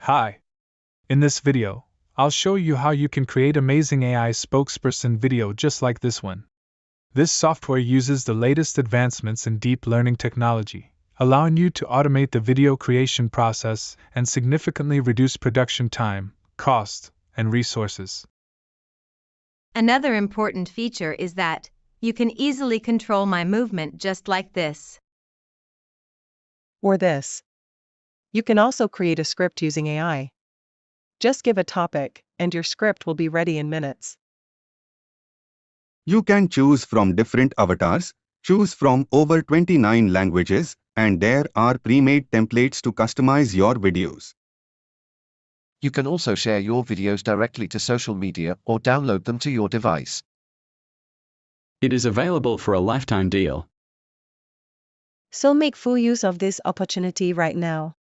Hi! In this video, I'll show you how you can create amazing AI spokesperson video just like this one. This software uses the latest advancements in deep learning technology, allowing you to automate the video creation process and significantly reduce production time, cost, and resources. Another important feature is that you can easily control my movement just like this. Or this. You can also create a script using AI. Just give a topic, and your script will be ready in minutes. You can choose from different avatars, choose from over 29 languages, and there are pre-made templates to customize your videos. You can also share your videos directly to social media or download them to your device. It is available for a lifetime deal. So make full use of this opportunity right now.